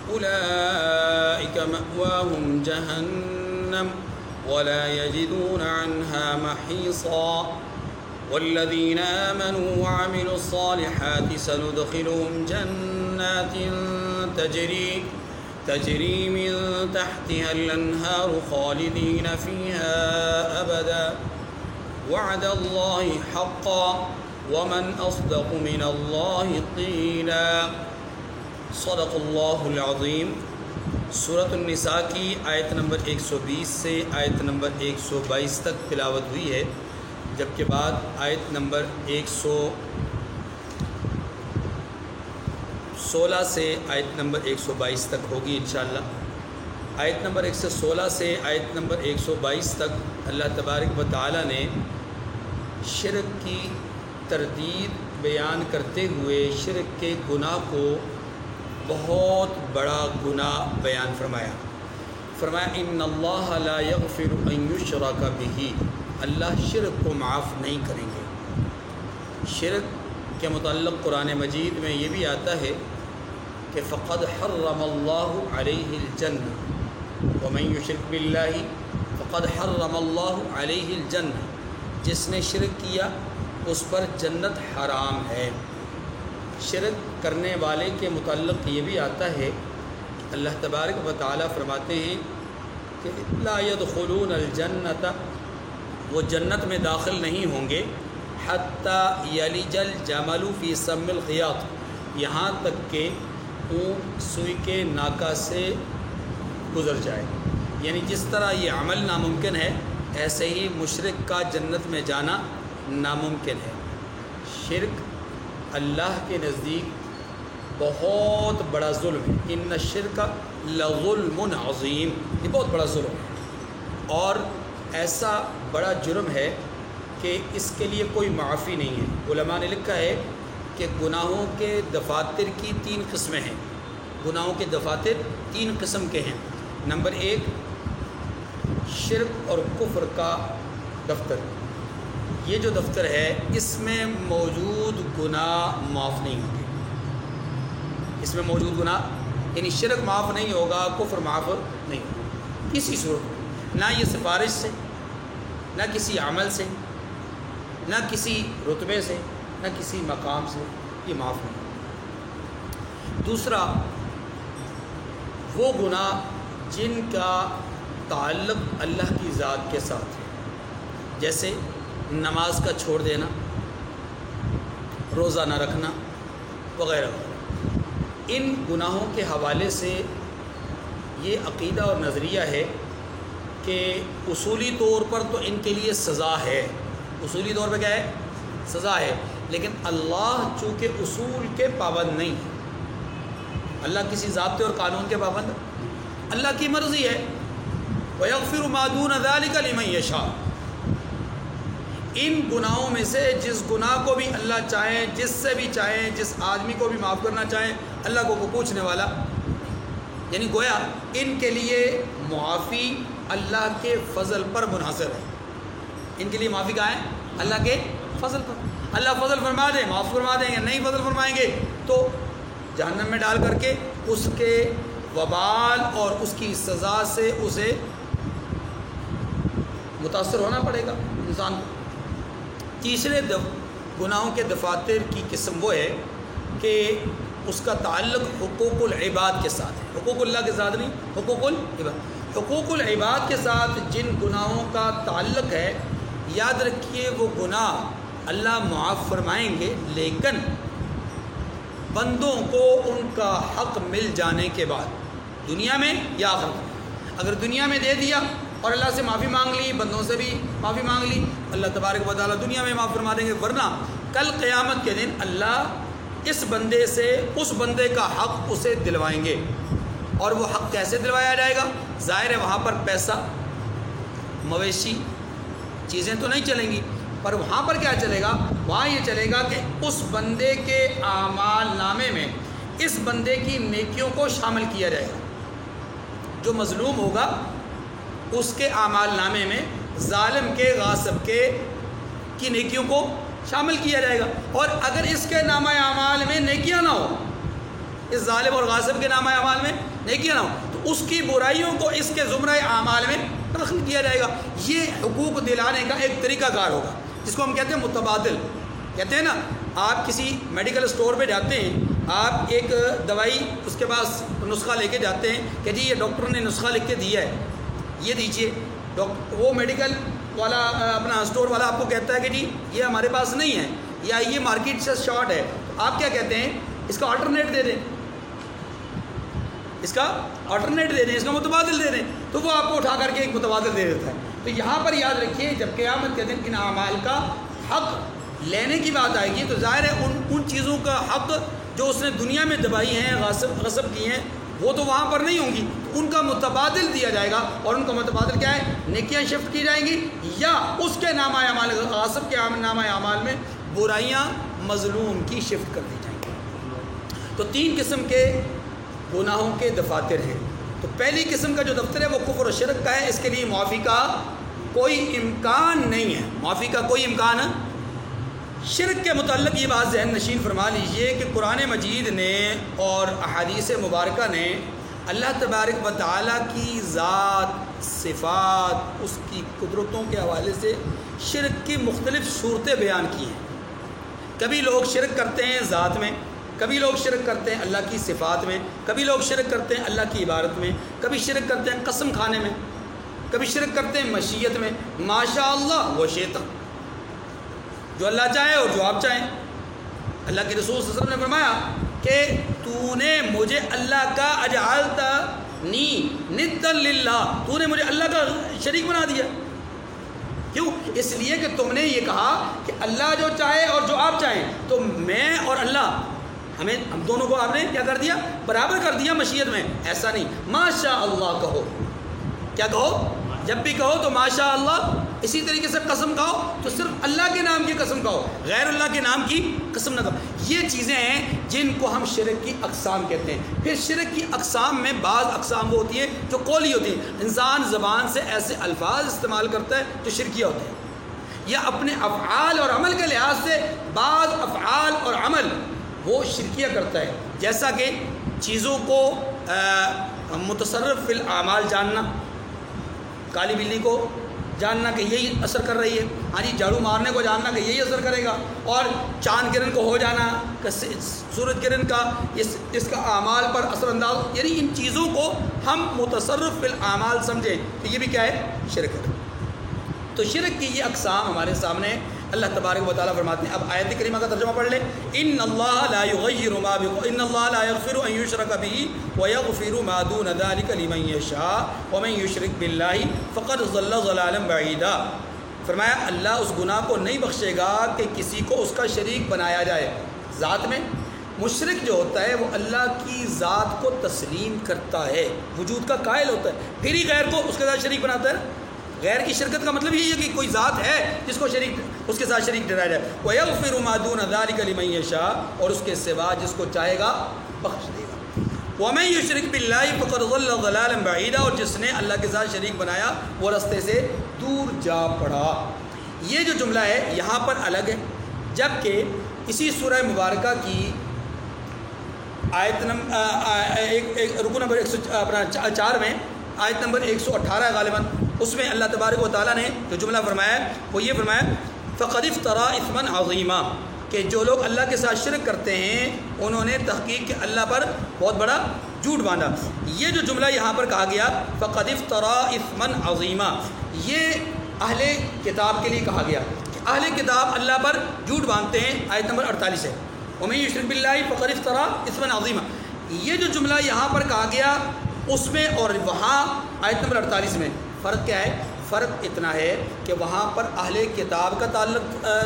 أولئك مأواهم جهنم ولا يجدون عنها محيصا والذين آمنوا وعملوا الصالحات سندخلهم جنات تجري من تحتها الأنهار خالدين فيها أبدا وعد الله حقا ومن أصدق من الله قيلا صدق اللہ العظیم۔ سورۃ النساء کی آیت نمبر 120 سے آیت نمبر 122 تک تلاوت ہوئی ہے، جبکہ بعد آیت نمبر 116 سے آیت نمبر 122 تک ہوگی انشاءاللہ۔ آیت نمبر 116 سے آیت نمبر 122 تک اللہ تبارک و تعالی نے شرک کی تردید بیان کرتے ہوئے شرک کے گناہ کو بہت بڑا گناہ بیان فرمایا ان اللہ لا یغفر ان یشرک بہ، اللہ شرک کو معاف نہیں کریں گے۔ شرک کے متعلق قرآن مجید میں یہ بھی آتا ہے کہ فقد حرم اللہ علیہ الجنہ ومن یشرک باللہ فقد حرم اللہ علیہ الجنہ، جس نے شرک کیا اس پر جنت حرام ہے۔ شرک کرنے والے کے متعلق یہ بھی آتا ہے، اللہ تبارک و تعالی فرماتے ہیں کہ لا يدخلون الجنت، وہ جنت میں داخل نہیں ہوں گے حتی یلج الجمل فی سم الخیاط، یہاں تک کہ اونٹ سوئی کے ناکا سے گزر جائے۔ یعنی جس طرح یہ عمل ناممکن ہے ایسے ہی مشرک کا جنت میں جانا ناممکن ہے۔ شرک اللہ کے نزدیک بہت بڑا ظلم ہے، ان الشرک لظلم عظیم، یہ بہت بڑا ظلم ہے اور ایسا بڑا جرم ہے کہ اس کے لیے کوئی معافی نہیں ہے۔ علماء نے لکھا ہے کہ گناہوں کے دفاتر کی 3 قسمیں ہیں۔ گناہوں کے دفاتر 3 قسم کے ہیں۔ نمبر 1 شرک اور کفر کا دفتر، یہ جو دفتر ہے اس میں موجود گناہ معاف نہیں ہوں گے۔ اس میں موجود گناہ یعنی شرک معاف نہیں ہوگا، کفر معاف نہیں ہوگا کسی صورت، نہ یہ سفارش سے، نہ کسی عمل سے، نہ کسی رتبے سے، نہ کسی مقام سے، یہ معاف نہیں ہوگا۔ دوسرا وہ گناہ جن کا تعلق اللہ کی ذات کے ساتھ ہے، جیسے نماز کا چھوڑ دینا، روزہ نہ رکھنا وغیرہ وغیرہ۔ ان گناہوں کے حوالے سے یہ عقیدہ اور نظریہ ہے کہ اصولی طور پر تو ان کے لیے سزا ہے، اصولی طور پہ کیا ہے؟ سزا ہے، لیکن اللہ چونکہ اصول کے پابند نہیں ہے، اللہ کسی ضابطے اور قانون کے پابند، اللہ کی مرضی ہے وَيَغْفِرُ مَا دُونَ ذَلِكَ لِمَن يَشَاءُ۔ ان گناہوں میں سے جس گناہ کو بھی اللہ چاہیں، جس سے بھی چاہیں، جس آدمی کو بھی معاف کرنا چاہیں، اللہ کو پوچھنے والا، یعنی گویا ان کے لیے معافی اللہ کے فضل پر منحصر ہے۔ ان کے لیے معافی کہاں ہے؟ اللہ کے فضل پر۔ اللہ فضل فرما دیں معاف فرما دیں گے، نہیں فضل فرمائیں گے تو جہنم میں ڈال کر کے اس کے وبال اور اس کی سزا سے اسے متاثر ہونا پڑے گا انسان کو۔ تیسرے گناہوں کے دفاتر کی قسم وہ ہے کہ اس کا تعلق حقوق العباد کے ساتھ ہے، حقوق اللہ کے ساتھ نہیں، حقوق العباد۔ حقوق العباد کے ساتھ جن گناہوں کا تعلق ہے، یاد رکھیے وہ گناہ اللہ معاف فرمائیں گے، لیکن بندوں کو ان کا حق مل جانے کے بعد، دنیا میں یا آخرت میں۔ اگر دنیا میں دے دیا اور اللہ سے معافی مانگ لی، بندوں سے بھی معافی مانگ لی، اللہ تبارک و تعالیٰ دنیا میں معاف فرما دیں گے، ورنہ کل قیامت کے دن اللہ اس بندے سے اس بندے کا حق اسے دلوائیں گے۔ اور وہ حق کیسے دلوایا جائے گا؟ ظاہر ہے وہاں پر پیسہ، مویشی، چیزیں تو نہیں چلیں گی، پر وہاں پر کیا چلے گا؟ وہاں یہ چلے گا کہ اس بندے کے اعمال نامے میں اس بندے کی نیکیوں کو شامل کیا جائے گا۔ جو مظلوم ہوگا اس کے اعمال نامے میں ظالم کے، غاصب کے کی نیکیوں کو شامل کیا جائے گا۔ اور اگر اس کے نامہ اعمال میں نیکیاں نہ ہو اس ظالم اور غاصب کے نامہ اعمال میں نیکیاں نہ ہوں، تو اس کی برائیوں کو اس کے زمرہ اعمال میں داخل کیا جائے گا۔ یہ حقوق دلانے کا ایک طریقہ کار ہوگا جس کو ہم کہتے ہیں متبادل۔ کہتے ہیں نا، آپ کسی میڈیکل اسٹور پہ جاتے ہیں، آپ ایک دوائی اس کے پاس نسخہ لے کے جاتے ہیں کہ جی یہ ڈاکٹر نے نسخہ لکھ کے دیا ہے، یہ دیجیے۔ وہ میڈیکل والا اپنا اسٹور والا آپ کو کہتا ہے کہ جی یہ ہمارے پاس نہیں ہے یا یہ مارکیٹ سے شارٹ ہے، تو آپ کیا کہتے ہیں؟ اس کا آلٹرنیٹ دے دیں، اس کا آلٹرنیٹ دے دیں، اس کا متبادل دے دیں، تو وہ آپ کو اٹھا کر کے ایک متبادل دے دیتا ہے۔ تو یہاں پر یاد رکھیے، جب قیامت کے دن ان اعمال کا حق لینے کی بات آئے گی تو ظاہر ہے ان چیزوں کا حق جو اس نے دنیا میں دبائی ہیں، غصب کی ہیں، وہ تو وہاں پر نہیں ہوں گی، ان کا متبادل دیا جائے گا۔ اور ان کا متبادل کیا ہے؟ نیکیاں شفٹ کی جائیں گی، یا اس کے نامہ اعمال، غاصب کے نامہ اعمال میں برائیاں مظلوم کی شفٹ کر دی جائیں گی۔ تو 3 قسم کے گناہوں کے دفاتر ہیں۔ تو پہلی قسم کا جو دفتر ہے وہ کفر و شرک کا ہے، اس کے لیے معافی کا کوئی امکان نہیں ہے، معافی کا کوئی امکان ہے۔ شرک کے متعلق یہ بات ذہن نشین فرما لیجئے کہ قرآن مجید نے اور احادیث مبارکہ نے اللہ تبارک و تعالیٰ کی ذات، صفات، اس کی قدرتوں کے حوالے سے شرک کی مختلف صورتیں بیان کی ہیں۔ کبھی لوگ شرک کرتے ہیں ذات میں، کبھی لوگ شرک کرتے ہیں اللہ کی صفات میں، کبھی لوگ شرک کرتے ہیں اللہ کی عبادت میں، کبھی شرک کرتے ہیں قسم کھانے میں، کبھی شرک کرتے ہیں مشیت میں۔ ماشاء اللہ و شیطان، جو اللہ چاہے اور جو آپ چاہیں۔ اللہ کے رسول صلی اللہ علیہ وسلم نے فرمایا کہ تو نے مجھے اللہ کا اجعلتنی ندا للہ، تو نے مجھے اللہ کا شریک بنا دیا۔ کیوں؟ اس لیے کہ تم نے یہ کہا کہ اللہ جو چاہے اور جو آپ چاہیں، تو میں اور اللہ، ہم دونوں کو آپ نے کیا کر دیا؟ برابر کر دیا مشیت میں۔ ایسا نہیں، ماشاء اللہ کہو۔ کیا کہو؟ جب بھی کہو تو ماشاء اللہ۔ اسی طریقے سے قسم کھاؤ تو صرف اللہ کے نام کی قسم کھاؤ، غیر اللہ کے نام کی قسم نہ کھاؤ۔ یہ چیزیں ہیں جن کو ہم شرک کی اقسام کہتے ہیں۔ پھر شرک کی اقسام میں بعض اقسام وہ ہوتی ہیں جو قولی ہوتی ہیں، انسان زبان سے ایسے الفاظ استعمال کرتا ہے جو شرکیہ ہوتے ہیں، یا اپنے افعال اور عمل کے لحاظ سے بعض افعال اور عمل وہ شرکیہ کرتا ہے، جیسا کہ چیزوں کو متصرف فی الاعمال جاننا، کالی بلی کو جاننا کہ یہی اثر کر رہی ہے، ہاں جی جھاڑو مارنے کو جاننا کہ یہی اثر کرے گا، اور چاند گرہن کو ہو جانا کہ سورج گرہن کا اس کا اعمال پر اثر انداز، یعنی ان چیزوں کو ہم متصرف فی الاعمال سمجھیں تو یہ بھی کیا ہے؟ شرک ہے۔ تو شرک کی یہ اقسام ہمارے سامنے اللہ تبارک و تعالیٰ فرماتے ہیں۔ اب آیت کریمہ کا ترجمہ پڑھ لیں۔ ان اللہ لا یغیر ما ان اللہ لا یغفر ان یشرک به ویغفر ما دون ذلک لمن یشاء ومن یشرک باللہ فقد ضل ضلالا بعیدا۔ فرمایا اللہ اس گناہ کو نہیں بخشے گا کہ کسی کو اس کا شریک بنایا جائے ذات میں۔ مشرک جو ہوتا ہے وہ اللہ کی ذات کو تسلیم کرتا ہے، وجود کا قائل ہوتا ہے، پھر ہی غیر کو اس کے ساتھ شریک بناتا ہے۔ غیر کی شرکت کا مطلب یہ ہے کہ کوئی ذات ہے جس کو شریک، اس کے ساتھ شریک ٹھہرایا جائے۔ وَيَغْفِرُ مَا دُونَ ذَلِكَ لِمَن يَشَاءُ، اور اس کے سوا جس کو چاہے گا بخش دے گا۔ وَمَن يُشْرِكْ بِاللَّهِ فَقَدْ ضَلَّ ضَلَالًا بَعِيدًا، اور جس نے اللہ کے ساتھ شریک بنایا وہ رستے سے دور جا پڑا۔ یہ جو جملہ ہے یہاں پر الگ ہے، جبکہ اسی سورہ مبارکہ کی آیت رکو نمبر 104 میں، آیت نمبر 118 غالباً، اس میں اللہ تبارک و تعالیٰ نے جو جملہ فرمایا وہ یہ فرمایا فَقَدِ افْتَرَىٰ إِثْمًا عَظِيمًا، کہ جو لوگ اللہ کے ساتھ شرک کرتے ہیں انہوں نے تحقیق کہ اللہ پر بہت بڑا جھوٹ باندھا۔ یہ جو جملہ یہاں پر کہا گیا فَقَدِ افْتَرَىٰ إِثْمًا عَظِيمًا، یہ اہل کتاب کے لیے کہا گیا کہ اہل کتاب اللہ پر جھوٹ باندھتے ہیں۔ آیت نمبر 48 ہے، وَمَن يُشْرِكْ بِاللَّهِ فَقَدِ افْتَرَىٰ إِثْمًا عَظِيمًا۔ یہ جو جملہ یہاں پر کہا گیا اس میں اور وہاں آیت نمبر 48 میں فرق کیا ہے؟ فرق اتنا ہے کہ وہاں پر اہل کتاب کا تعلق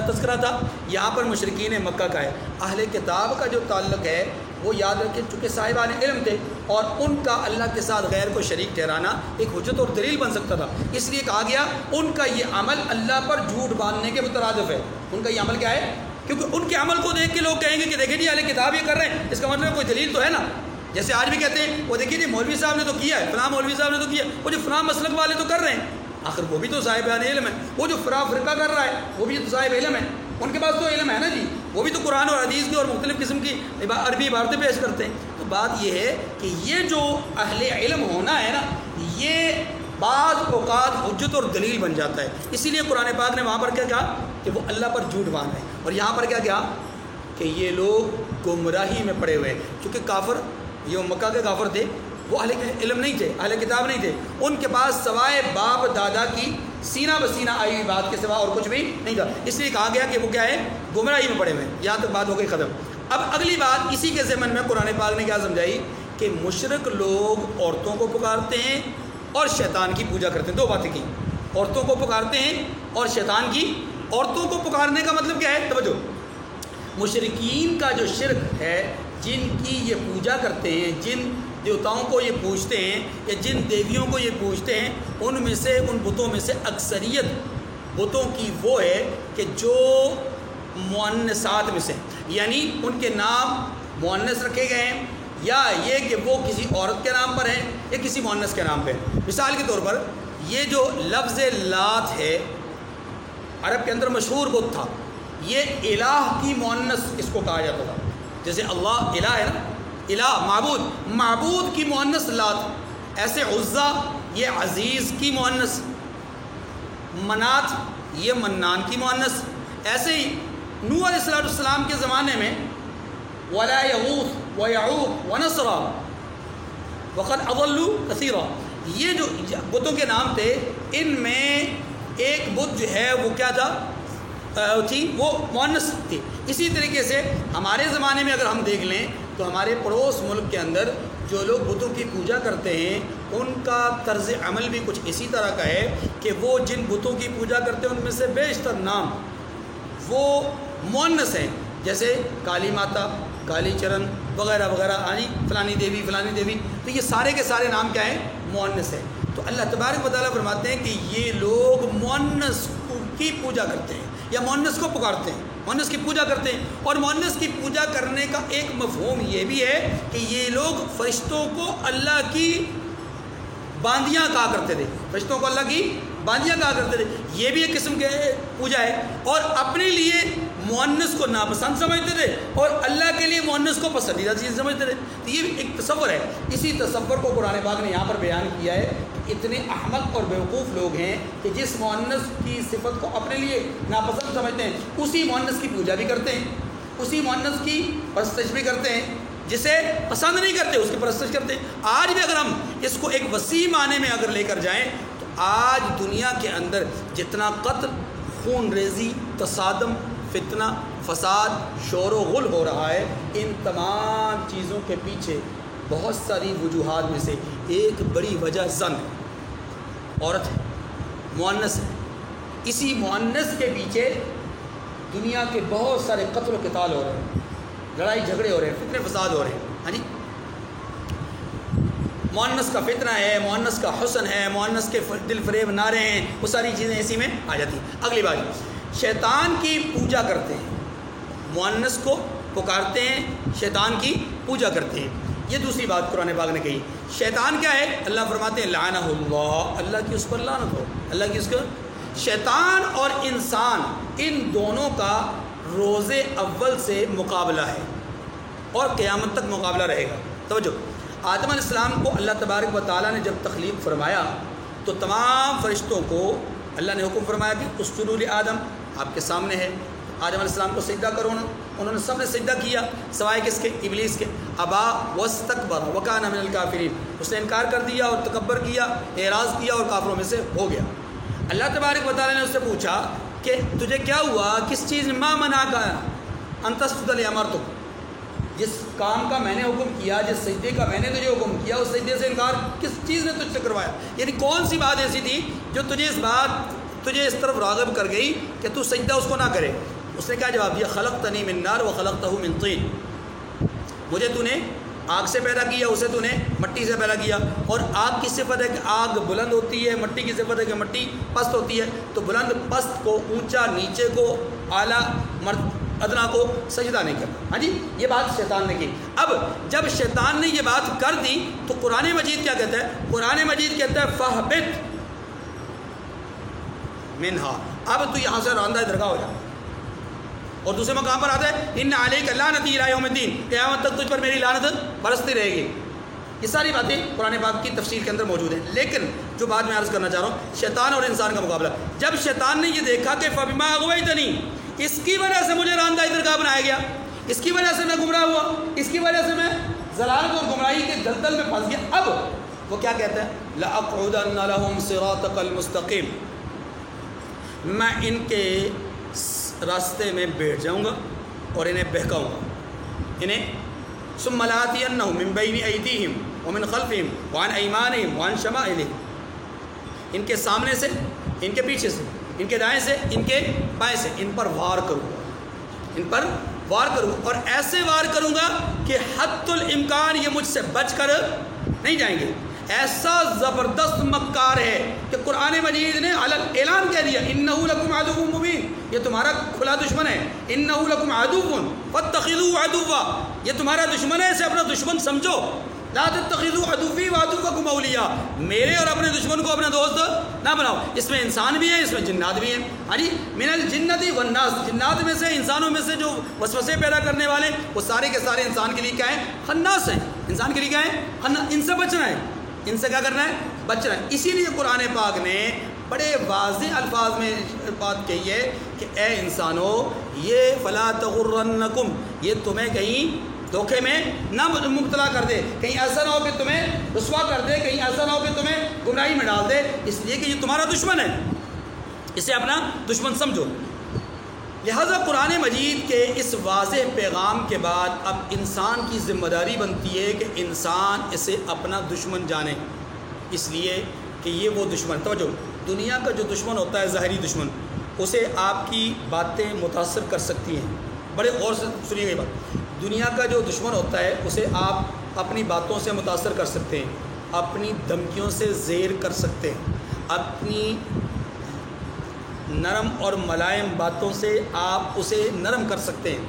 تذکرہ تھا، یہاں پر مشرکین مکہ کا ہے۔ اہل کتاب کا جو تعلق ہے وہ یاد رکھیں چونکہ صاحبان علم تھے اور ان کا اللہ کے ساتھ غیر کو شریک ٹھہرانا ایک حجت اور دلیل بن سکتا تھا، اس لیے کہا گیا ان کا یہ عمل اللہ پر جھوٹ باندھنے کے مترادف ہے۔ ان کا یہ عمل کیا ہے؟ کیونکہ ان کے عمل کو دیکھ کے لوگ کہیں گے کہ دیکھیں جی اہل کتاب یہ کر رہے ہیں، اس کا مطلب کوئی دلیل تو ہے نا۔ جیسے آج بھی کہتے ہیں وہ دیکھیے جی مولوی صاحب نے تو کیا ہے، فلاں مولوی صاحب نے تو کیا، وہ جو فلاں مسلک والے تو کر رہے ہیں، آخر وہ بھی تو صاحب علم ہے، وہ جو فلاں فرقہ کر رہا ہے وہ بھی تو صاحب علم ہے، ان کے پاس تو علم ہے نا جی، وہ بھی تو قرآن اور حدیث کی اور مختلف قسم کی عربی عبارتیں پیش کرتے ہیں۔ تو بات یہ ہے کہ یہ جو اہل علم ہونا ہے نا، یہ بعض اوقات حجت اور دلیل بن جاتا ہے. اسی لیے قرآن پاک نے وہاں پر کیا کہا کہ وہ اللہ پر جھوٹ باندھ رہے ہیں، اور یہاں پر کیا کہا کہ یہ لوگ گمراہی میں پڑے ہوئے ہیں. کیونکہ کافر، یہ مکہ کے کافر تھے، وہ اہل علم نہیں تھے، اہل کتاب نہیں تھے. ان کے پاس سوائے باپ دادا کی سینہ بسینہ آئی ہوئی بات کے سوا اور کچھ بھی نہیں تھا. اس لیے کہا گیا کہ وہ کیا ہے، گمراہی میں پڑے ہوئے ہیں. یہاں تک بات ہو گئی ختم. اب اگلی بات اسی کے ضمن میں قرآن پاک نے کیا سمجھائی کہ مشرک لوگ عورتوں کو پکارتے ہیں اور شیطان کی پوجا کرتے ہیں. دو باتیں کی، عورتوں کو پکارتے ہیں اور شیطان کی. عورتوں کو پکارنے کا مطلب کیا ہے؟ توجہ، مشرکین کا جو شرک ہے، جن کی یہ پوجا کرتے ہیں، جن دیوتاؤں کو یہ پوجتے ہیں یا جن دیویوں کو یہ پوجتے ہیں، ان میں سے، ان بتوں میں سے اکثریت بتوں کی وہ ہے کہ جو مؤنثات میں سے، یعنی ان کے نام مؤنث رکھے گئے ہیں، یا یہ کہ وہ کسی عورت کے نام پر ہیں یا کسی مؤنث کے نام پہ. مثال کے طور پر یہ جو لفظ لات ہے، عرب کے اندر مشہور بت تھا. یہ الہ کی مؤنث اس کو کہا جاتا تھا. جیسے اللہ الہ ہے نا، الہ معبود، معبود کی مؤنث لات. ایسے عزا یہ عزیز کی مؤنث، منات یہ منان کی مؤنث. ایسے ہی نوح علیہ السلام کے زمانے میں ولا یغوث ویعوق ونسرا وقد اضلوا کثیرا، یہ جو بتوں کے نام تھے، ان میں ایک بت جو ہے وہ کیا تھا، تھی وہ مؤنث تھی. اسی طریقے سے ہمارے زمانے میں اگر ہم دیکھ لیں تو ہمارے پڑوس ملک کے اندر جو لوگ بتوں کی پوجا کرتے ہیں، ان کا طرز عمل بھی کچھ اسی طرح کا ہے کہ وہ جن بتوں کی پوجا کرتے ہیں ان میں سے بیشتر نام وہ مؤنث ہیں. جیسے کالی ماتا، کالی چرن وغیرہ وغیرہ، فلانی دیوی فلانی دیوی، تو یہ سارے کے سارے نام کیا ہیں، مؤنث ہیں. تو اللہ تبارک و تعالیٰ فرماتے ہیں کہ یہ لوگ مؤنث کی پوجا کرتے ہیں یا مؤنث کو پکارتے ہیں، مؤنث کی پوجا کرتے ہیں. اور مؤنث کی پوجا کرنے کا ایک مفہوم یہ بھی ہے کہ یہ لوگ فرشتوں کو اللہ کی باندیاں کہا کرتے تھے، فرشتوں کو اللہ کی باندیاں کہا کرتے تھے. یہ بھی ایک قسم کی پوجا ہے. اور اپنے لیے مؤنث کو ناپسند سمجھتے تھے اور اللہ کے لیے مؤنث کو پسندیدہ چیز سمجھتے تھے. تو یہ ایک تصور ہے. اسی تصور کو قرآن پاک نے یہاں پر بیان کیا ہے کہ اتنے احمق اور بیوقوف لوگ ہیں کہ جس مؤنث کی صفت کو اپنے لیے ناپسند سمجھتے ہیں، اسی مؤنث کی پوجا بھی کرتے ہیں، اسی مؤنث کی پرستش بھی کرتے ہیں. جسے پسند نہیں کرتے اس کی پرستش کرتے ہیں. آج بھی اگر ہم اس کو ایک وسیع معنی میں اگر لے کر جائیں تو آج دنیا کے اندر جتنا قتل، خون ریزی، تصادم، فتنہ، فساد، شور و غل ہو رہا ہے، ان تمام چیزوں کے پیچھے بہت ساری وجوہات میں سے ایک بڑی وجہ زن ہے، عورت ہے، مؤنث ہے. اسی مؤنث کے پیچھے دنیا کے بہت سارے قتل و قتال ہو رہے ہیں، لڑائی جھگڑے ہو رہے ہیں، فتنے فساد ہو رہے ہیں. ہاں جی، مؤنث کا فتنہ ہے، مؤنث کا حسن ہے، مؤنث کے دل فریب نعرے ہیں، وہ ساری چیزیں اسی میں آ جاتی ہیں. اگلی بات، شیطان کی پوجا کرتے ہیں، مؤنث کو پکارتے ہیں، شیطان کی پوجا کرتے ہیں. یہ دوسری بات قرآن پاک نے کہی. شیطان کیا ہے؟ اللہ فرماتے ہیں لعنہ اللہ، اللہ کی اس پر لعنت ہو، اللہ کی اس کو. شیطان اور انسان ان دونوں کا روز اول سے مقابلہ ہے اور قیامت تک مقابلہ رہے گا. توجہ، آدم علیہ السلام کو اللہ تبارک و تعالیٰ نے جب تخلیق فرمایا تو تمام فرشتوں کو اللہ نے حکم فرمایا کہ اسجدوا لآدم، آپ کے سامنے ہے، آدم علیہ السلام کو سجدہ کرو. انہوں نے سب نے سجدہ کیا سوائے کس کے؟ ابلیس کے. ابا واستکبر وکان من الکافرین، اس نے انکار کر دیا اور تکبر کیا، اعراض کیا اور کافروں میں سے ہو گیا. اللہ تبارک و تعالیٰ نے اس سے پوچھا کہ تجھے کیا ہوا، کس چیز نے ما منع کا ان تسجد لما امرتک، جس کام کا میں نے حکم کیا، جس سجدے کا میں نے تجھے حکم کیا، اس سجدے سے انکار کس چیز نے تجھ سے کروایا؟ یعنی کون سی بات ایسی تھی جو تجھے اس طرف راغب کر گئی کہ تو سجدہ اس کو نہ کرے؟ اس نے کیا جواب دیا؟ خلقتنی من نار وخلقتہ من طین، مجھے تو نے آگ سے پیدا کیا، اسے تو نے مٹی سے پیدا کیا. اور آگ کی صفت ہے کہ آگ بلند ہوتی ہے، مٹی کی صفت ہے کہ مٹی پست ہوتی ہے. تو بلند پست کو، اونچا نیچے کو، اعلیٰ ادنا کو سجدہ نہیں کرتا. ہاں جی، یہ بات شیطان نے کی. اب جب شیطان نے یہ بات کر دی تو قرآن مجید کیا کہتا ہے؟ قرآن مجید کہتا ہے فَاهْبِطْ مِنْهَا، اب تو یہاں سے راندہ درگاہ ہو جا. اور دوسرے مقام پر آتا ہے ان علیک لعنتی الی یوم الدین، قیامت تک تجھ پر میری لعنت برستی رہے گی۔ یہ ساری باتیں قرآن پاک کی تفصیل کے اندر موجود ہیں۔ لیکن جو بات میں عرض کرنا چاہ رہا ہوں، شیطان اور انسان کا مقابلہ، جب شیطان نے یہ دیکھا کہ فبما اغویتنی، اس کی وجہ سے مجھے راندہ درگاہ بنایا گیا، اس کی وجہ سے میں گمراہ ہوا، اس کی وجہ سے میں ضلالت اور گمراہی کے دلدل میں پھنس گیا، اب وہ کیا کہتا ہے لأقعدن لهم صراطک المستقیم، میں ان کے راستے میں بیٹھ جاؤں گا اور انہیں بہکاؤں گا، انہیں ثم لآتینہم من بین ایدیہم ومن خلفہم وعن ایمانہم وعن شمائلہم، ان کے سامنے سے، ان کے پیچھے سے، ان کے دائیں سے، ان کے بائیں سے، ان پر وار کروں گا، ان پر وار کروں گا، اور ایسے وار کروں گا کہ حتی الامکان یہ مجھ سے بچ کر نہیں جائیں گے۔ ایسا زبردست مکار ہے کہ قرآن مجید نے اعلان کہہ دیا انہ لکم عدو مبین، یہ تمہارا کھلا دشمن ہے، انہ لکم عدو فاتخذوہ عدوا، یہ تمہارا دشمن ہے، اسے اپنا دشمن سمجھو، لا تتخذوا عدوی وعدوکم اولیاء، میرے اور اپنے دشمن کو اپنا دوست نہ بناؤ۔ اس میں انسان بھی ہیں، اس میں جنات بھی ہیں، ہاں جی، من الجنۃ والناس، جنات میں سے، انسانوں میں سے جو وسوسے پیدا کرنے والے، وہ سارے کے سارے انسان کے لیے کیا ہیں؟ خناس ہیں، انسان کے لیے کیا ہے؟ خناس، ان سے بچنا ہے، ان سے کیا کرنا ہے؟ بچنا ہے۔ اسی لیے قرآن پاک نے بڑے واضح الفاظ میں بات کہی ہے کہ اے انسانوں، یہ فلا تغرنکم، یہ تمہیں کہیں دھوکے میں نہ مبتلا کر دے، کہیں ایسا نہ ہو کہ تمہیں رسوا کر دے، کہیں ایسا نہ ہو کہ تمہیں گمراہی میں ڈال دے، اس لیے کہ یہ تمہارا دشمن ہے، اسے اپنا دشمن سمجھو۔ لہذا قرآن مجید کے اس واضح پیغام کے بعد اب انسان کی ذمہ داری بنتی ہے کہ انسان اسے اپنا دشمن جانے، اس لیے کہ یہ وہ دشمن، توجہ، دنیا کا جو دشمن ہوتا ہے ظاہری دشمن، اسے آپ کی باتیں متاثر کر سکتی ہیں، بڑے غور سے سنیے گا بات، دنیا کا جو دشمن ہوتا ہے اسے آپ اپنی باتوں سے متاثر کر سکتے ہیں، اپنی دھمکیوں سے زیر کر سکتے ہیں، اپنی نرم اور ملائم باتوں سے آپ اسے نرم کر سکتے ہیں،